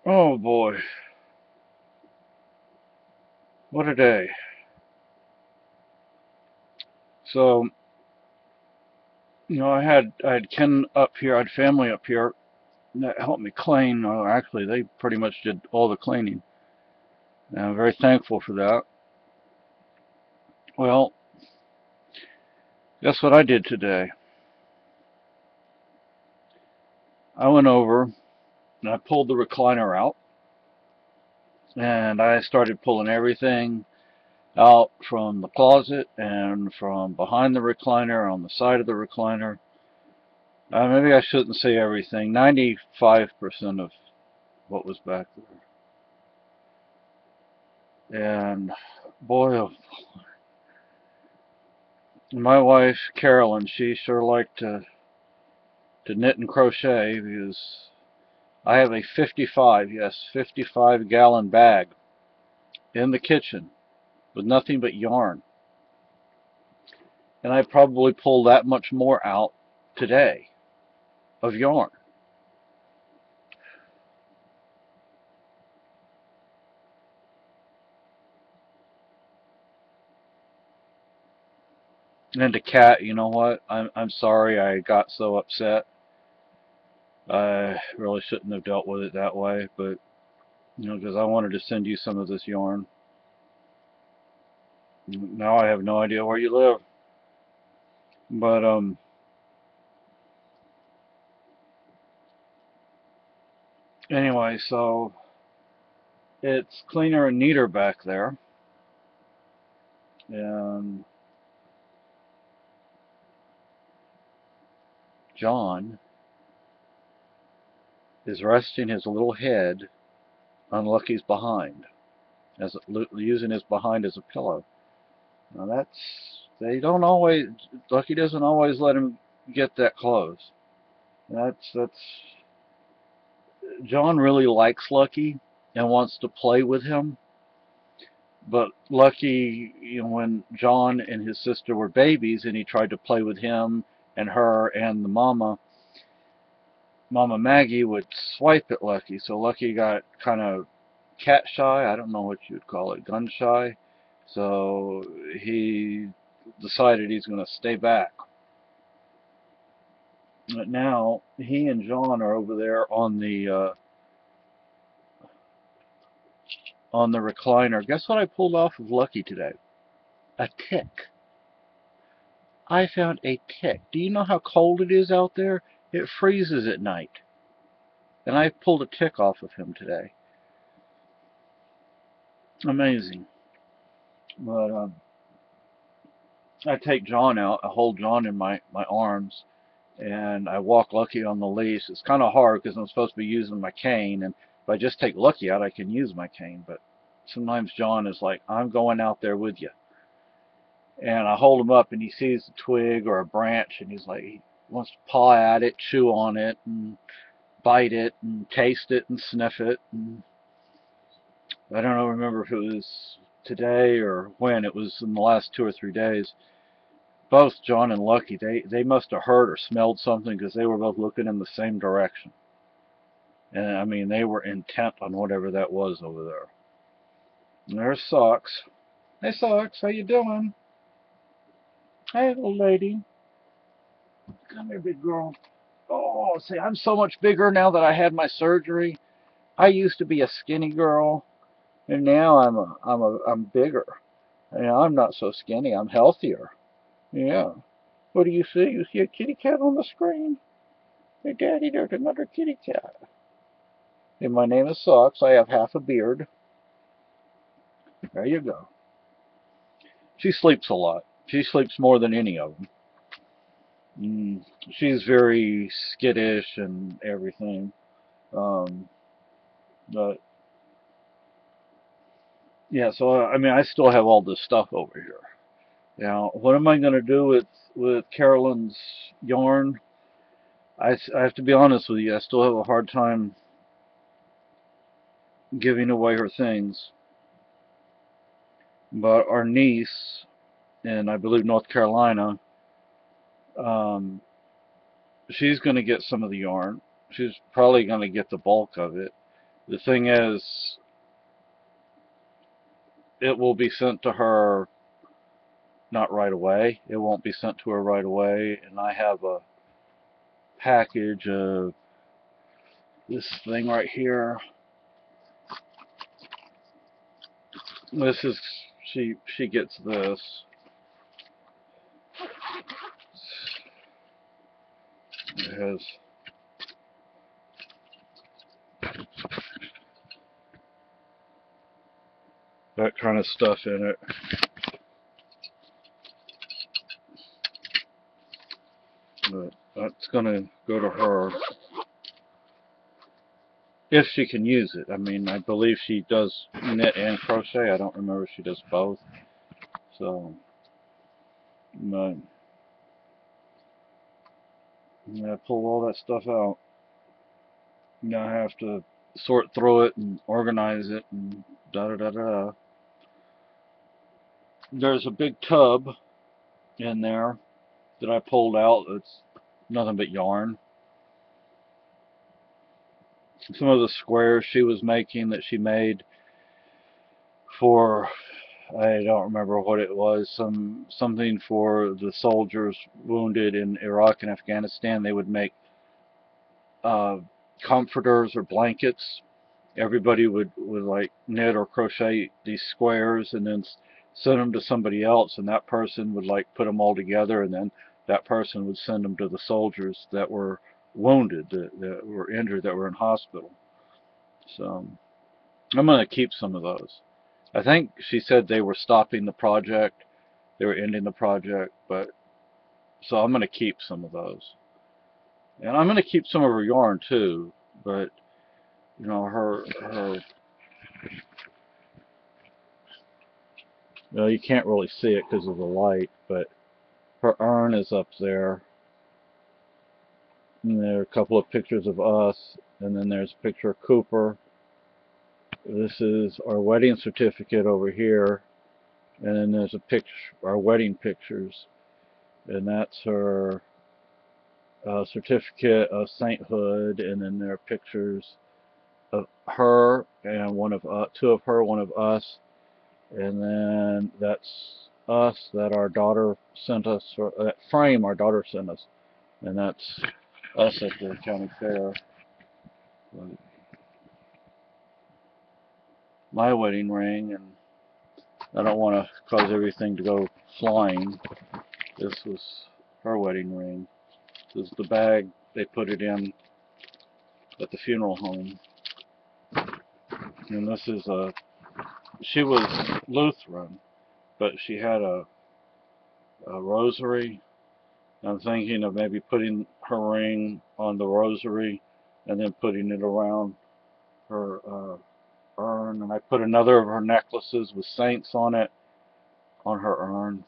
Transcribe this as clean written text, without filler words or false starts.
Oh boy, what a day. So, I had Ken up here, I had family up here that helped me clean. Actually, they pretty much did all the cleaning. And I'm very thankful for that. Well, guess what I did today? I went over and I pulled the recliner out and I started pulling everything out from the closet and from behind the recliner, on the side of the recliner. Maybe I shouldn't say everything. 95% of what was back there. And boy, oh, my wife Carolyn, she sure liked to knit and crochet because I have a 55, yes, 55-gallon bag in the kitchen with nothing but yarn. And I probably pull that much more out today of yarn. And the cat, you know what? I'm sorry I got so upset. I really shouldn't have dealt with it that way, but because I wanted to send you some of this yarn. Now I have no idea where you live. But anyway, so it's cleaner and neater back there. And John is resting his little head on Lucky's behind, as using his behind as a pillow. Now they don't always Lucky doesn't always let him get that close. That's John really likes Lucky and wants to play with him. But Lucky, when John and his sister were babies and he tried to play with him and her and the Mama Maggie would swipe at Lucky. So Lucky got kind of cat shy. I don't know what you'd call it, gun shy. So he decided he's going to stay back. But now he and John are over there on the recliner. Guess what I pulled off of Lucky today? A tick. I found a tick. Do you know how cold it is out there? It freezes at night. And I pulled a tick off of him today. Amazing. But I take John out. I hold John in my arms. And I walk Lucky on the leash. It's kind of hard because I'm supposed to be using my cane. And if I just take Lucky out, I can use my cane. But sometimes John is like, I'm going out there with you. And I hold him up and he sees a twig or a branch and he's like, he wants to paw at it, chew on it, and bite it, and taste it, and sniff it. And I don't know, remember if it was today or when. It was in the last 2 or 3 days. Both John and Lucky, they must have heard or smelled something because they were both looking in the same direction. And I mean, they were intent on whatever that was over there. And there's Socks. Hey, Socks, how you doing? Hey, little lady. Come here, big girl. Oh, see, I'm so much bigger now that I had my surgery. I used to be a skinny girl, and now I'm bigger. And I'm not so skinny. I'm healthier. Yeah. What do you see? You see a kitty cat on the screen? Hey, Daddy, there's another kitty cat. And my name is Socks. I have half a beard. There you go. She sleeps a lot. She sleeps more than any of them. She's very skittish and everything. Um, but yeah, so I mean, I still have all this stuff over here. Now, what am I going to do with Carolyn's yarn? I have to be honest with you. I still have a hard time giving away her things. But our niece in, I believe, North Carolina, um, she's going to get some of the yarn. She's probably going to get the bulk of it. The thing is, it will be sent to her not right away. It won't be sent to her right away, and I have a package of this thing right here. This is she gets this. It has that kind of stuff in it. But that's gonna go to her if she can use it. I mean, I believe she does knit and crochet. I don't remember if she does both. So, but I'm gonna pull all that stuff out. Now I have to sort through it and organize it and da da da da. There's a big tub in there that I pulled out. It's nothing but yarn. Some of the squares she was making that she made for, I don't remember what it was, something for the soldiers wounded in Iraq and Afghanistan. They would make uh, comforters or blankets. Everybody would like knit or crochet these squares and then send them to somebody else, and that person would like put them all together, and then that person would send them to the soldiers that were wounded, that were injured, that were in hospital. So I'm going to keep some of those. I think she said they were stopping the project, they were ending the project, but so I'm going to keep some of those. And I'm going to keep some of her yarn too, but you know, her well, you can't really see it because of the light, but her urn is up there. And there are a couple of pictures of us, and then there's a picture of Cooper. This is our wedding certificate over here, and then there's a picture, our wedding pictures, and that's her certificate of sainthood, and then there are pictures of her and two of her, one of us, and then that's us that our daughter sent us, or that frame our daughter sent us, and that's us at the county fair. But my wedding ring, and I don't want to cause everything to go flying. This was her wedding ring. This is the bag they put it in at the funeral home. And this is she was Lutheran, but she had a rosary. I'm thinking of maybe putting her ring on the rosary and then putting it around her urn. And I put another of her necklaces with saints on it on her urn.